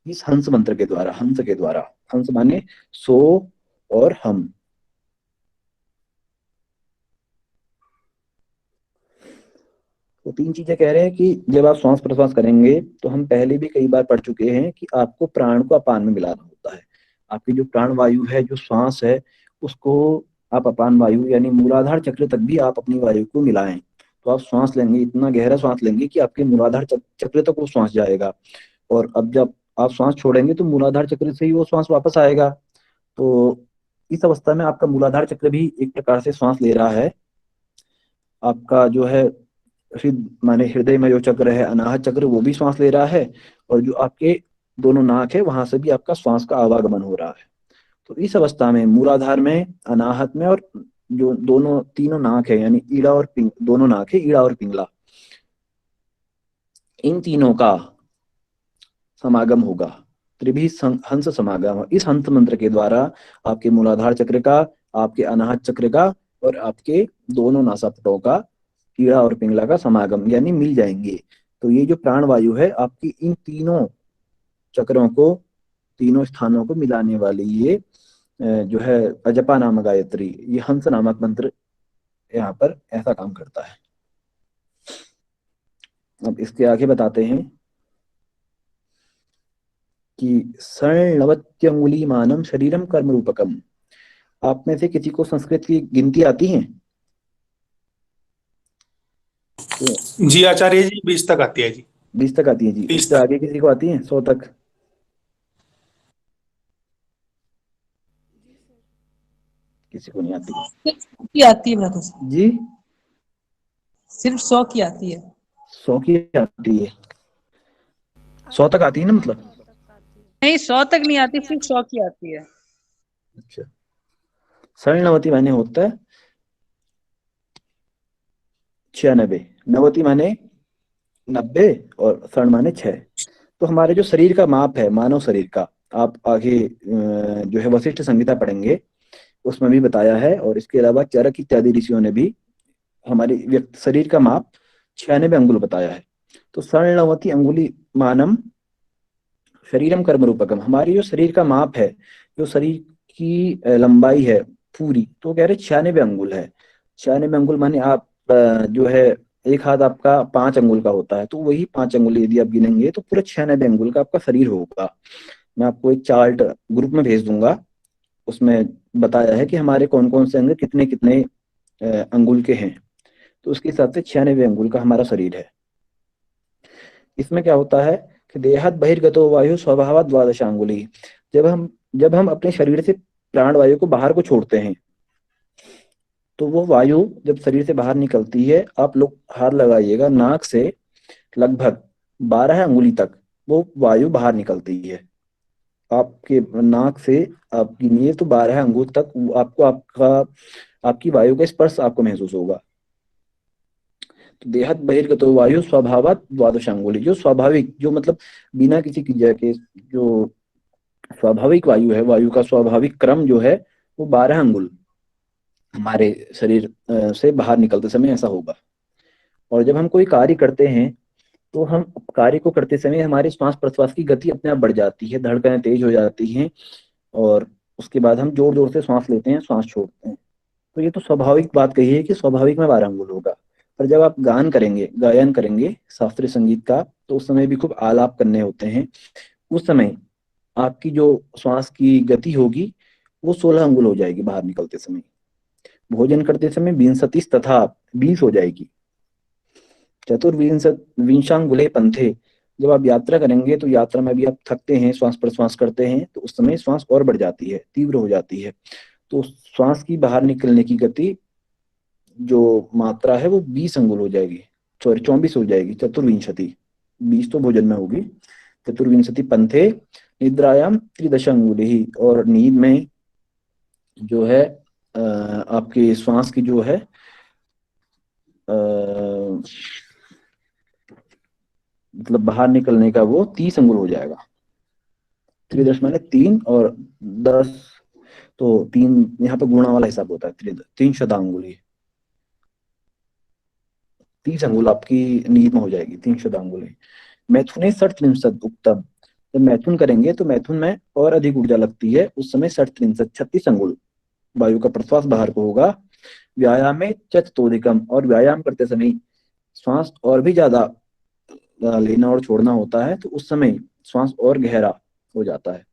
इस हंस मंत्र के द्वारा। हंस के द्वारा, हंस माने सो और हम। तो 3 चीजें कह रहे हैं कि जब आप श्वास प्रश्वास करेंगे, तो हम पहले भी कई बार पढ़ चुके हैं कि आपको प्राण को अपान में मिलाना होता है। आपकी जो प्राण वायु है, जो श्वास है, उसको आप अपान वायु यानी मूलाधार चक्र तक भी आप अपनी वायु को मिलाएं। तो आप श्वास लेंगे, इतना गहरा श्वास लेंगे कि आपके मूलाधार चक्र तक वो श्वास जाएगा। और अब जब आप श्वास छोड़ेंगे तो मूलाधार चक्र से ही वो श्वास वापस आएगा। तो इस अवस्था में आपका मूलाधार चक्र भी एक प्रकार से श्वास ले रहा है। आपका जो है माने हृदय में जो चक्र है, अनाहत चक्र, वो भी श्वास ले रहा है। और जो आपके दोनों नाक है, वहां से भी आपका श्वास का आवागमन हो रहा है। तो इस अवस्था में मूलाधार में, अनाहत में, और जो तीनों नाक है, यानी ईड़ा और दोनों नाक है, ईड़ा और पिंगला, इन तीनों का समागम होगा, त्रिभी हंस समागम। इस हंस मंत्र के द्वारा आपके मूलाधार चक्र का, आपके अनाहत चक्र का और आपके दोनों नासापुटों का, ईड़ा और पिंगला का समागम यानी मिल जाएंगे। तो ये जो प्राण वायु है, आपकी इन तीनों चक्रों को, तीनों स्थानों को मिलाने वाली ये जो है अजपा नामक गायत्री, ये हंस नामक मंत्र यहाँ पर ऐसा काम करता है। अब इसके आगे बताते हैं कि सर्णवत्यंगुली मानम शरीरम कर्म रूपकम। आप में से किसी को संस्कृत की गिनती आती है? जी आचार्य जी, 20 तक आती है जी। 20 तक आती है जी। इससे आगे किसी को आती है 100 तक? किसी को नहीं आती? की आती है ब्रदर जी, सिर्फ 100 की आती है। 100 की आती है? 100 तक आती है ना, मतलब? नहीं, 100 तक नहीं आती, सिर्फ 100 की आती है। अच्छा, सर्णवती माने होता है 96, नवती माने 90 और स्वर्ण माने 6। तो हमारे जो शरीर का माप है, मानव शरीर का, आप आगे जो है वशिष्ठ संहिता पढ़ेंगे, उसमें भी बताया है। और इसके अलावा चरक इत्यादि ऋषियों ने भी हमारे शरीर का माप 96 अंगुल बताया है। तो स्वर्णवती अंगुली मानम शरीरम कर्म रूपकम, हमारी जो शरीर का माप है, जो शरीर की लंबाई है पूरी, तो कह रहे 96 अंगुल है। 96 अंगुल माने आप जो है एक हाथ आपका 5 अंगुल का होता है, तो वही 5 अंगुल यदि आप गिनेंगे तो पूरा 96 अंगुल का आपका शरीर होगा। मैं आपको एक चार्ट ग्रुप में भेज दूंगा, उसमें बताया है कि हमारे कौन कौन से अंग कितने कितने अंगुल के हैं। तो उसके हिसाब से 96 अंगुल का हमारा शरीर है। इसमें क्या होता है कि देहात बहिर्गतो वायु स्वभाव 12 अंगुली, जब हम अपने शरीर से प्राण वायु को बाहर को छोड़ते हैं, तो वो वायु जब शरीर से बाहर निकलती है, आप लोग हाथ लगाइएगा, नाक से लगभग 12 अंगुली तक वो वायु बाहर निकलती है। आपके नाक से आप गिनिए तो 12 अंगुल तक आपको आपकी वायु का स्पर्श आपको महसूस होगा। तो देहत बहिर्गतो वायु स्वभावत 12 अंगुली, जो स्वाभाविक, जो मतलब बिना किसी क्रिया के जो स्वाभाविक वायु है, वायु का स्वाभाविक क्रम जो है, वो 12 अंगुल हमारे शरीर से बाहर निकलते समय ऐसा होगा। और जब हम कोई कार्य करते हैं, तो हम कार्य को करते समय हमारे श्वास प्रश्वास की गति अपने आप बढ़ जाती है, धड़कनें तेज हो जाती हैं, और उसके बाद हम जोर जोर से सांस लेते हैं, सांस छोड़ते हैं। तो ये तो स्वाभाविक बात कही है कि स्वाभाविक में 12 अंगुल होगा। पर जब आप गायन करेंगे शास्त्रीय संगीत का, तो उस समय भी खूब आलाप करने होते हैं। उस समय आपकी जो श्वास की गति होगी वो 16 अंगुल हो जाएगी बाहर निकलते समय। भोजन करते समय विंशतिस तथा 20 हो जाएगी। चतुर्विंशांगुले पंथे, जब आप यात्रा करेंगे तो यात्रा में भी आप थकते हैं, श्वास प्रश्वास करते हैं, तो उस समय श्वास और बढ़ जाती है, तीव्र हो जाती है। तो श्वास की बाहर निकलने की गति जो मात्रा है वो 20 अंगुल हो जाएगी, सॉरी 24 हो जाएगी। चतुर्विंशति, 20 तो भोजन में होगी। चतुर्विंशति पंथे निद्रायाम त्रिदश अंगुली, और नींद में जो है आपकी श्वास की जो है मतलब बाहर निकलने का वो 30 अंगुल हो जाएगा। त्रिदश माने 3 और 10, तो 3 यहाँ पे गुणा वाला हिसाब होता है। 3 शतांगुली, 30 अंगुल आपकी नींद में हो जाएगी, 3 शतांगुली। मैथुने 60 उत्तम, जब मैथुन करेंगे तो मैथुन में और अधिक ऊर्जा लगती है, उस समय 36 अंगुल वायु का प्रश्वास बाहर को होगा। व्यायाम में चतुर्दिकम, और व्यायाम करते समय श्वास और भी ज्यादा लेना और छोड़ना होता है, तो उस समय श्वास और गहरा हो जाता है,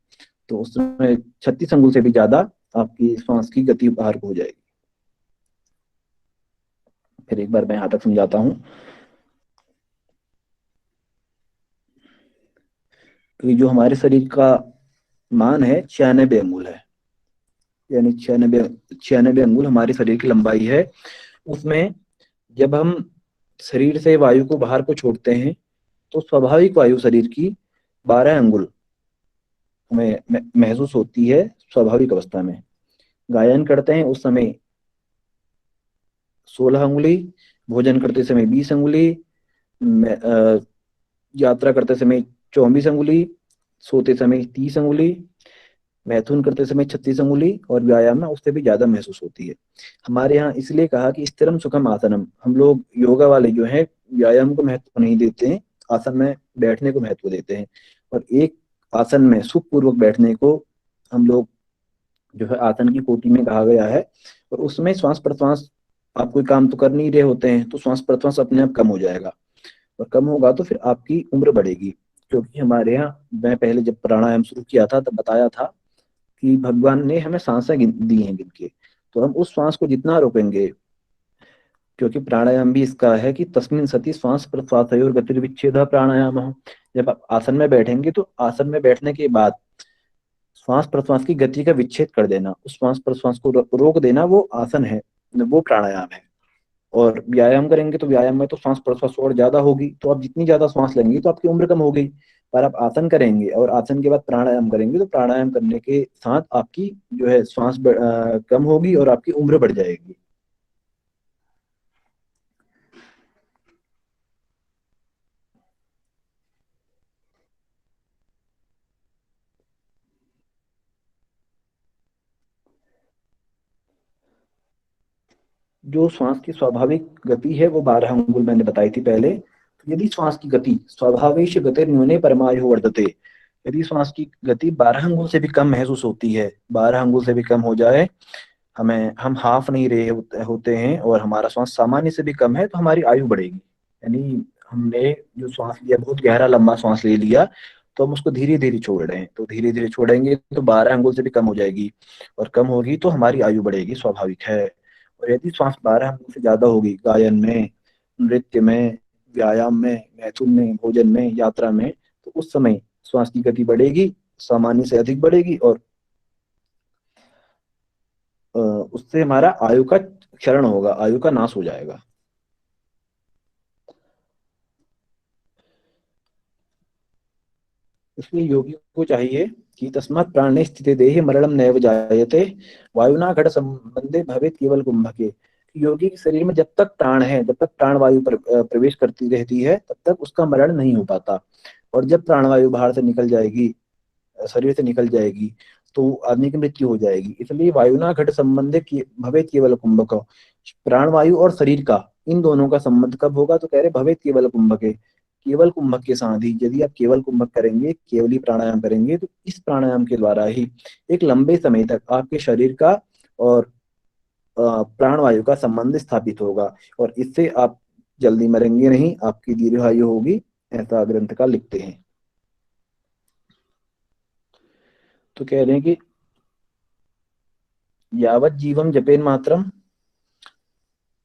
तो उस समय 36 अंगुल से भी ज्यादा आपकी श्वास की गति बाहर को हो जाएगी। फिर एक बार मैं यहाँ तक समझाता हूँ कि जो हमारे शरीर का मान है 96 अंगुल है, यानी 96 अंगुल हमारे शरीर की लंबाई है। उसमें जब हम शरीर से वायु को बाहर को छोड़ते हैं तो स्वाभाविक वायु शरीर की 12 अंगुल हमें महसूस होती है स्वाभाविक अवस्था में। गायन करते हैं उस समय 16 अंगुली, भोजन करते समय 20 अंगुली, यात्रा करते समय 24 अंगुली, सोते समय 30 अंगुली, मैथुन करते समय 36 अंगुली, और व्यायाम में उससे भी ज्यादा महसूस होती है। हमारे यहाँ इसलिए कहा कि स्थिरम सुखम आसनम, हम लोग योगा वाले जो है व्यायाम को महत्व नहीं देते हैं, आसन में बैठने को महत्व देते हैं, और एक आसन में सुखपूर्वक बैठने को हम लोग जो है आसन की कोटि में कहा गया है। और उसमें श्वास प्रश्वास आप कोई काम तो कर नहीं रहे होते हैं, तो श्वास प्रश्वास अपने आप कम हो जाएगा, और कम होगा तो फिर आपकी उम्र बढ़ेगी। क्योंकि हमारे यहाँ, मैं पहले जब प्राणायाम शुरू किया था तब बताया था कि भगवान ने हमें सांसें दी हैं गिन के, तो हम उस श्वास को जितना रोकेंगे, क्योंकि प्राणायाम भी इसका है कि तस्मिन सति श्वास प्रश्वासयोर गतिर्विच्छेद प्राणायाम। जब आप आसन में बैठेंगे तो आसन में बैठने के बाद श्वास प्रश्वास की गति का विच्छेद कर देना, उस श्वास प्रश्वास को रोक देना, वो आसन है, वो प्राणायाम है। और व्यायाम करेंगे तो व्यायाम में तो श्वास प्रश्वास और ज्यादा होगी, तो आप जितनी ज्यादा श्वास लेंगे तो आपकी उम्र कम हो गई। पर आप आसन करेंगे और आसन के बाद प्राणायाम करेंगे तो प्राणायाम करने के साथ आपकी जो है श्वास कम होगी और आपकी उम्र बढ़ जाएगी। जो श्वास की स्वाभाविक गति है वो 12 अंगुल मैंने बताई थी पहले। तो यदि श्वास की गति स्वाभाविक गति न्यूने परमायु वर्धते, यदि श्वास की गति 12 अंगुल से भी कम महसूस होती है, 12 अंगुल से भी कम हो जाए, हम हाफ नहीं रहे होते हैं और हमारा श्वास सामान्य से भी कम है, तो हमारी आयु बढ़ेगी। यानी हमने जो श्वास लिया, बहुत गहरा लंबा श्वास ले लिया, तो हम उसको धीरे धीरे छोड़ रहे हैं, तो धीरे धीरे छोड़ेंगे तो 12 अंगुल से भी कम हो जाएगी, और कम होगी तो हमारी आयु बढ़ेगी, स्वाभाविक है। और यदि श्वास 12 अंगुल से ज्यादा होगी गायन में, नृत्य में, व्यायाम में, मैथुन में, भोजन में, यात्रा में, तो उस समय श्वास की गति बढ़ेगी, सामान्य से अधिक बढ़ेगी, और उससे हमारा आयु का क्षरण होगा, आयु का नाश हो जाएगा। इसलिए योगी को चाहिए कि तस्मात् प्राणे स्थिते देहि मरणम नैव जायते वायुना घट संबंधे भवेत् केवल कुंभके। योगी के शरीर में जब तक प्राण है, जब तक प्राण वायु प्रवेश करती रहती है, तब तक उसका मरण नहीं हो पाता। और जब प्राणवायु बाहर से निकल जाएगी, शरीर से निकल जाएगी, तो आदमी की मृत्यु हो जाएगी। इसलिए वायुना घट संबंधे भवेत् केवल कुंभक, प्राणवायु और शरीर का, इन दोनों का संबंध कब होगा, तो कह रहे भवेत् केवल कुंभके, केवल कुंभक के साथ ही। यदि आप केवल कुंभक करेंगे, केवली प्राणायाम करेंगे, तो इस प्राणायाम के द्वारा ही एक लंबे समय तक आपके शरीर का और प्राणवायु का संबंध स्थापित होगा, और इससे आप जल्दी मरेंगे नहीं, आपकी दीर्घायु होगी ऐसा ग्रंथकार लिखते हैं। तो कह रहे हैं कि यावत जीवम जपेन मात्रम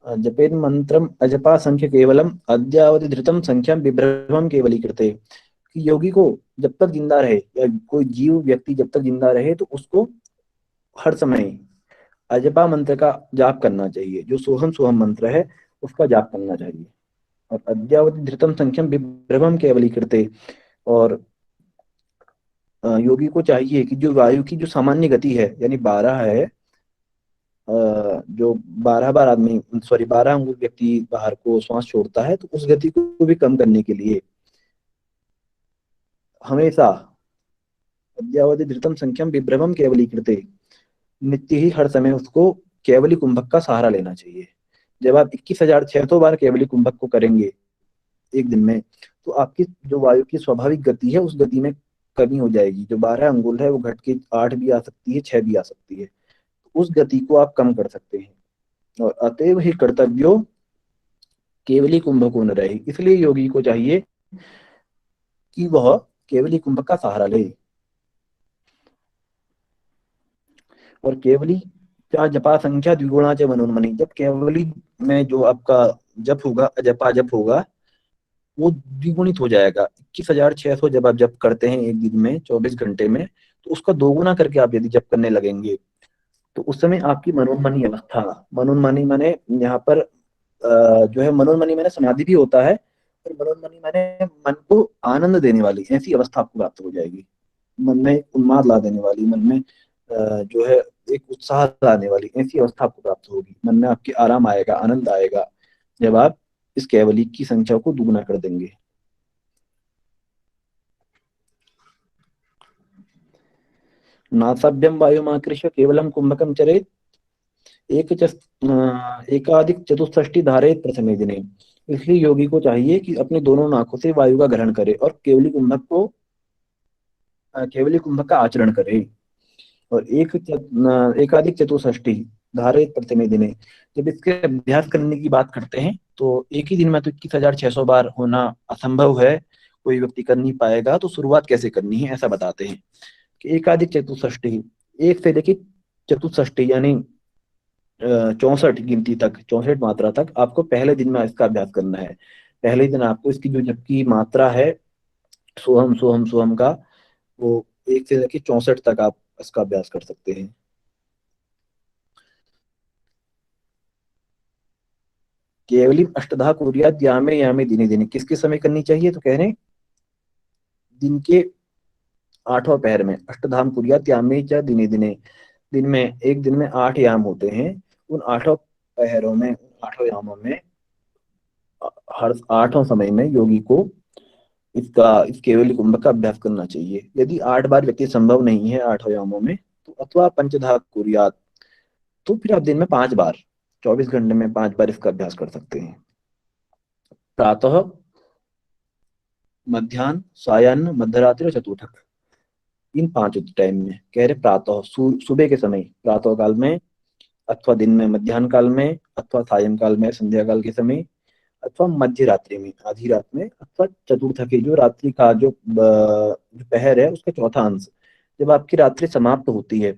जपेन मंत्रम अजपा संख्य केवलम अद्यावधि धृतम संख्याम विभ्रमम केवली कृते। कि योगी को जब तक जिंदा रहे या कोई जीव व्यक्ति जब तक जिंदा रहे तो उसको हर समय अजपा मंत्र का जाप करना चाहिए, जो सोहम सोहम मंत्र है उसका जाप करना चाहिए। और अद्यावधि धृतम संख्यम विभ्रमम केवली कृते। और योगी को चाहिए कि जो वायु की जो सामान्य गति है यानी 12 है, जो 12 बार आदमी 12 अंगुल व्यक्ति बाहर को श्वास छोड़ता है, तो उस गति को भी कम करने के लिए हमेशा अद्यावधि धृतम संख्यम विभ्रमम केवली कृते, नित्य ही हर समय उसको केवली कुंभक का सहारा लेना चाहिए। जब आप 21,600 बार केवली कुंभक को करेंगे एक दिन में, तो आपकी जो वायु की स्वाभाविक गति है उस गति में कमी हो जाएगी। जो 12 अंगुल है वो घट के 8 भी आ सकती है, 6 भी आ सकती है। तो उस गति को आप कम कर सकते हैं। और अतएव ही कर्तव्यो केवली कुंभको न रहे, इसलिए योगी को चाहिए कि वह केवली कुंभक का सहारा ले। और केवली क्या जपा संख्या द्विगुणा च मनोन्मनी, जब केवली में जो आपका जप होगा, जपा जप होगा, वो द्विगुणित हो जाएगा। 21,600 जब आप जप करते हैं एक दिन में 24 घंटे में, तो उसका दोगुना करके आप यदि जप करने लगेंगे तो उस समय आपकी मनोन्मनी अवस्था, मनोन्मनी माने यहाँ पर जो है मनोन्मनी माने समाधि भी होता है, और मनोन्मनी माने मन को आनंद देने वाली ऐसी अवस्था आपको प्राप्त हो जाएगी। मन में उन्माद ला देने वाली, मन में जो है एक उत्साह लाने वाली ऐसी अवस्था आपको प्राप्त होगी। मन में आपके आराम आएगा, आनंद आएगा जब आप इस केवली की संख्या को दुगुना कर देंगे। नासाभ्यम वायुमाकृष्य केवलम कुंभकम चरेत एकाधिक चतुष्षष्टि धारेत प्रथमे दिने। इसलिए योगी को चाहिए कि अपने दोनों नाकों से वायु का ग्रहण करे और केवली कुंभक का आचरण करे। और एकाधिक चतुष्षष्टि धारेत प्रथमे दिने, जब इसके अभ्यास करने की बात करते हैं तो एक ही दिन में तो 21,600 बार होना असंभव है, कोई व्यक्ति कर नहीं पाएगा। तो शुरुआत कैसे करनी है ऐसा बताते हैं कि एकाधिक चतुष्षष्टि, एक से लेकर चतुष्षष्टि यानी 64 गिनती तक, 64 मात्रा तक आपको पहले दिन में इसका अभ्यास करना है। पहले दिन आपको इसकी जो जप की मात्रा है सोहम सोहम सोहम का, वो 1 से लेकर 64 तक आप इसका अभ्यास कर सकते हैं। केवली अष्टधा कुर्यात यामे यामे दिने दिने, किसके समय करनी चाहिए? तो कह रहे हैं दिन के 8वां पहर में। अष्टधाम कुर्यात यामे च दिने दिने, दिन में एक दिन में 8 याम होते हैं, उन 8 पहरों में, 8 यामों में हर 8 समय में योगी को इस केवली कुंभक का अभ्यास करना चाहिए। यदि 8 बार व्यक्ति संभव नहीं है 8 यामों में, तो अथवा पंचधा कुर्यात, तो फिर आप दिन में 5 बार 24 घंटे में 5 बार इसका अभ्यास कर सकते हैं। प्रातः, मध्याह्न, सायाह्न, मध्यरात्रि और चतुर्थक, इन 5 टाइम में। कह रहे प्रातः सुबह के समय, प्रातः काल में, अथवा दिन में मध्याह्न काल में, अथवा सायं काल में संध्या काल के समय, अथवा मध्य रात्रि में आधी रात में, अथवा चतुर्थक जो रात्रि का जो पहर है उसका चौथा अंश, जब आपकी रात्रि समाप्त होती है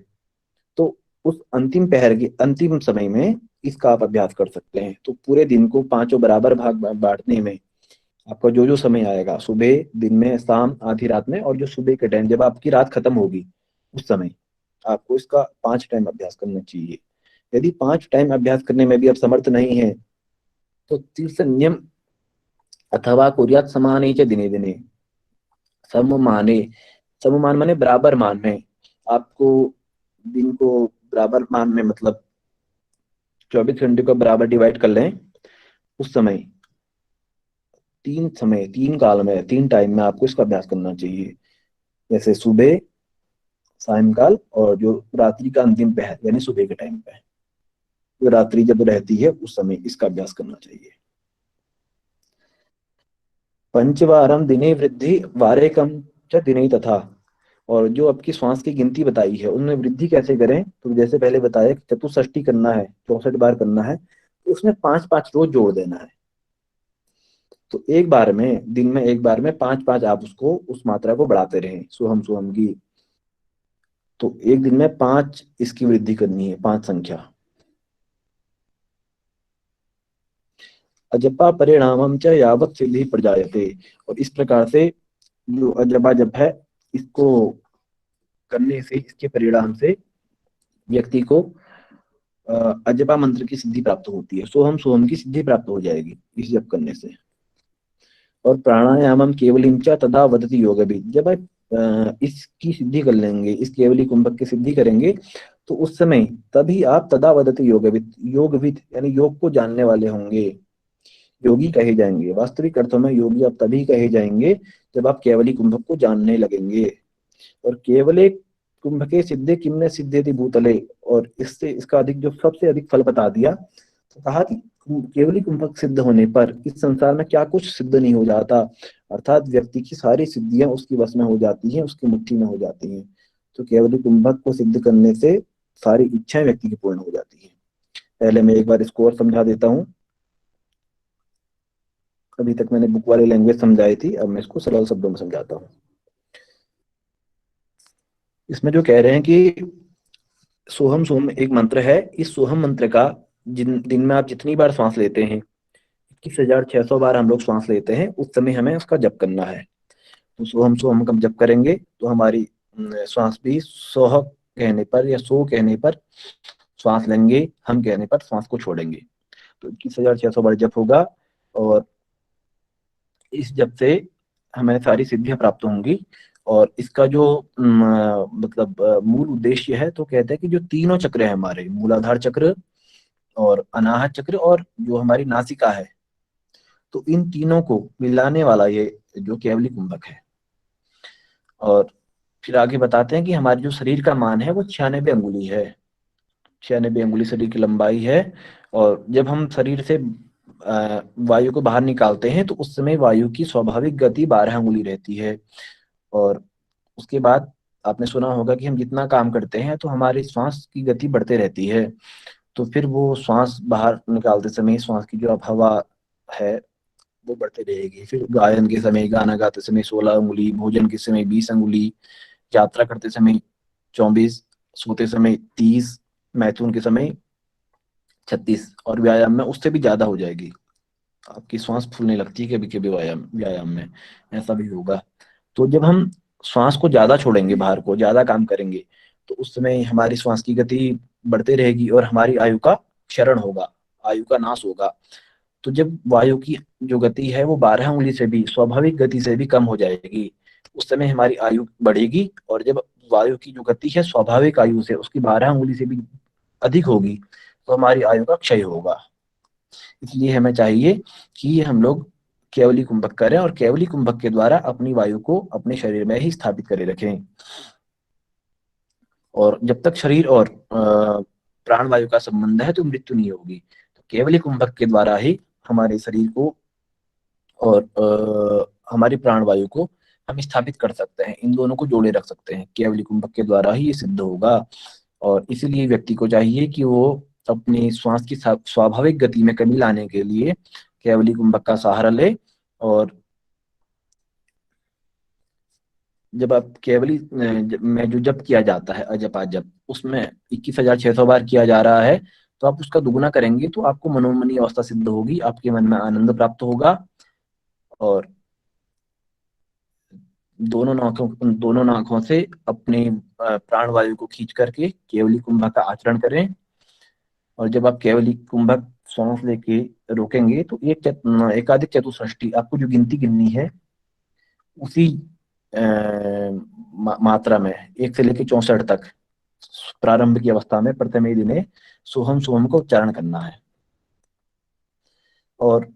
तो उस अंतिम पहर के अंतिम समय में इसका आप अभ्यास कर सकते हैं। तो पूरे दिन को 5 बराबर भाग बांटने में आपका जो जो समय आएगा, सुबह, दिन में, शाम, आधी रात में, और जो सुबह के टाइम जब आपकी रात खत्म होगी उस समय आपको इसका 5 टाइम अभ्यास करना चाहिए। यदि 5 टाइम अभ्यास करने में भी आप समर्थ नहीं है तो तीर्थन्यम अथवा कुर्यात समाने च दिने दिने, सममान माने बराबर मान में, आपको दिन को बराबर मान में मतलब 24 घंटे को बराबर डिवाइड कर लें, उस समय 3 काल में, 3 टाइम में आपको इसका अभ्यास करना चाहिए। जैसे सुबह, सायंकाल और जो रात्रि का अंतिम पहर यानी सुबह के टाइम पे, जो रात्रि जब रहती है उस समय इसका अभ्यास करना चाहिए। पंचवारम दिने वृद्धि वारे कम च दिने तथा, और जो आपकी श्वास की गिनती बताई है उनमें वृद्धि कैसे करें? तो जैसे पहले बताया कि चतुष्षष्टि करना है, 64 बार करना है, तो उसमें 5-5 रोज जोड़ देना है। तो एक बार में, दिन में एक बार में 5-5 आप उसको, उस मात्रा को बढ़ाते रहें सोहम सोहम की। तो एक दिन में 5 इसकी वृद्धि करनी है, 5 संख्या। अजपा परिणामम च यावत सिद्धि प्रजायते। और इस प्रकार से जो अजपा जप है, इसको करने से, इसके परिणाम से व्यक्ति को अजपा मंत्र की सिद्धि प्राप्त होती है, सोहम सोहम की सिद्धि प्राप्त हो जाएगी इस जप करने से। और प्राणायामम केवलिम च तदा वदति योगविद। जब आप इसकी सिद्धि कर लेंगे, इस केवली कुंभक की सिद्धि करेंगे, तो उस समय तभी आप तदा वदति योगविद, योगविद यानी योग को जानने वाले होंगे, योगी कहे जाएंगे। वास्तविक अर्थों में योगी आप तभी कहे जाएंगे जब आप केवली कुंभक को जानने लगेंगे। और केवले कुंभके सिद्धे किमने सिद्धेति भूतले। और इससे, इसका अधिक, जो सबसे अधिक फल बता दिया, तो कहा कि केवली कुंभक सिद्ध होने पर इस संसार में क्या कुछ सिद्ध नहीं हो जाता, अर्थात व्यक्ति की सारी सिद्धियां उसकी वश में हो जाती हैं, उसकी मुट्ठी में हो जाती हैं। तो केवली कुंभक को सिद्ध करने से सारी इच्छाएं व्यक्ति की पूर्ण हो जाती हैं। पहले मैं एक बार इसको और समझा देता हूँ। अभी तक मैंने बुक वाली लैंग्वेज समझाई थी, अब मैं इसको सरल शब्दों में समझाता हूँ। इसमें जो कह रहे हैं कि सोहम सोहम एक मंत्र है, इस सोहम मंत्र का दिन में आप जितनी बार श्वास लेते हैं, 21,600 बार हम लोग श्वास लेते हैं, उस समय हमें उसका जप करना है। तो सोहम सोहम का जप करेंगे तो हमारी श्वास भी सोह कहने पर या सो कहने पर श्वास लेंगे, हम कहने पर श्वास को छोड़ेंगे। तो 21,600 बार जप होगा और इस जप से हमें सारी सिद्धियां प्राप्त होंगी। और इसका जो मतलब मूल उद्देश्य है, तो कहते हैं कि जो तीनों चक्र है हमारे, मूलाधार चक्र और अनाहत चक्र और जो हमारी नासिका है, तो इन तीनों को मिलाने वाला ये जो केवली कुंभक है। और फिर आगे बताते हैं कि हमारे जो शरीर का मान है वो 96 अंगुली है, 96 अंगुली शरीर की लंबाई है। और जब हम शरीर से वायु को बाहर निकालते हैं तो उस समय वायु की स्वाभाविक गति 12 अंगुली रहती है। और उसके बाद आपने सुना होगा कि हम जितना काम करते हैं तो हमारी श्वास की गति बढ़ते रहती है। तो फिर वो श्वास बाहर निकालते समय श्वास की जो अब हवा है वो बढ़ते रहेगी। फिर गायन के समय, गाना गाते समय 16 अंगुली, भोजन के समय 20 अंगुली, यात्रा करते समय 24, सोते समय 30, मैथुन के समय 36 और व्यायाम में उससे भी ज्यादा हो जाएगी। आपकी श्वास फूलने लगती है कभी कभी व्यायाम में, ऐसा भी होगा। तो जब हम श्वास को ज्यादा छोड़ेंगे, बाहर को ज्यादा काम करेंगे, तो उस समय हमारी श्वास की गति बढ़ते रहेगी और हमारी आयु का क्षरण होगा, आयु का नाश होगा। तो जब वायु की जो गति है वो 12 अंगुली से भी, स्वाभाविक गति से भी कम हो जाएगी, उस समय हमारी आयु बढ़ेगी। और जब वायु की जो गति है स्वाभाविक आयु से, उसकी 12 अंगुली से भी अधिक होगी, तो हमारी आयु का क्षय होगा। इसलिए हमें चाहिए कि हम लोग केवली कुंभक करें और केवली कुंभक के द्वारा अपनी वायु को अपने शरीर में ही स्थापित करे रखें। और जब तक शरीर और प्राण वायु का संबंध है तो मृत्यु नहीं होगी। तो केवली कुंभक के द्वारा ही हमारे शरीर को और हमारी प्राण वायु को हम स्थापित कर सकते हैं, इन दोनों को जोड़े रख सकते हैं। केवली कुंभक के द्वारा ही ये सिद्ध होगा। और इसीलिए व्यक्ति को चाहिए कि वो अपनी श्वास की स्वाभाविक गति में कमी लाने के लिए केवली कुंभक का सहारा ले। और जब आप केवली में जो जप किया जाता है, अजपा जप, उसमें 21,600 बार किया जा रहा है, तो आप उसका दुगुना करेंगे तो आपको मनोमनी अवस्था सिद्ध होगी, आपके मन में आनंद प्राप्त होगा। और दोनों नाकों से अपने प्राण वायु को खींच करके केवली कुंभक का आचरण करें। और जब आप केवली कुंभक श्वास लेके रोकेंगे तो एकाधिक चतुष्षष्टि, आपको जो गिनती गिननी है उसी मात्रा में 1 से लेकर 64 तक प्रारंभ की अवस्था में प्रथम दिने सोहम सोहम को उच्चारण करना है। और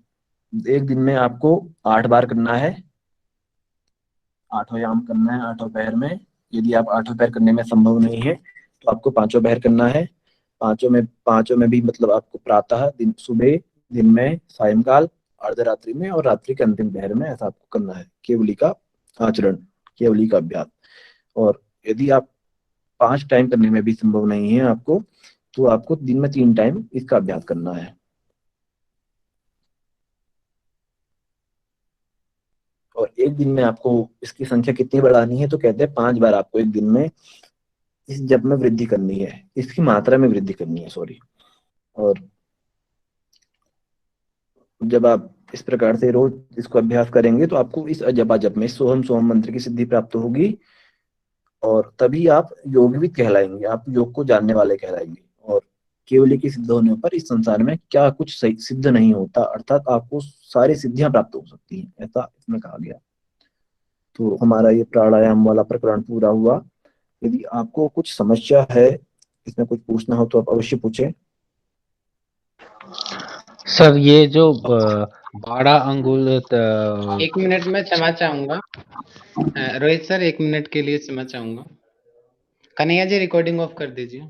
एक दिन में आपको 8 बार करना है, 8 याम करना है 8 पैर में। यदि आप 8 पैर करने में संभव नहीं है तो आपको 5 पैर करना है। पांचों में भी मतलब आपको प्रातः, दिन सुबह, दिन में, सायंकाल, अर्धरात्रि में और रात्रि के अंतिम पहर में ऐसा आपको करना है केवली का आचरण, केवली का अभ्यास। और यदि आप 5 टाइम करने में भी संभव नहीं है आपको, तो आपको दिन में 3 टाइम इसका अभ्यास करना है। और एक दिन में आपको इसकी संख्या कितनी बढ़ानी है, तो कहते हैं 5 बार आपको एक दिन में इस जप में वृद्धि करनी है, इसकी मात्रा में वृद्धि करनी है, सॉरी। और जब आप इस प्रकार से रोज इसको अभ्यास करेंगे तो आपको इस अजपा जप में सोहम सोहम मंत्र की सिद्धि प्राप्त होगी, और तभी आप योगविद कहलाएंगे, आप योग को जानने वाले कहलाएंगे। और केवल की सिद्ध होने पर इस संसार में क्या कुछ सिद्ध नहीं होता, अर्थात आपको सारी सिद्धियां प्राप्त हो सकती हैं, ऐसा इसमें कहा गया। तो हमारा ये प्राणायाम वाला प्रकरण पूरा हुआ। यदि आपको कुछ समस्या है, इसमें कुछ पूछना हो तो आप अवश्य पूछें। सर ये जो 12 अंगुल एक मिनट में क्षमा चाहूंगा रोहित सर, 1 मिनट के लिए क्षमा चाहूंगा। कन्हैया जी रिकॉर्डिंग ऑफ कर दीजिए।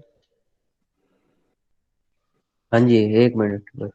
हाँ जी 1 मिनट बस।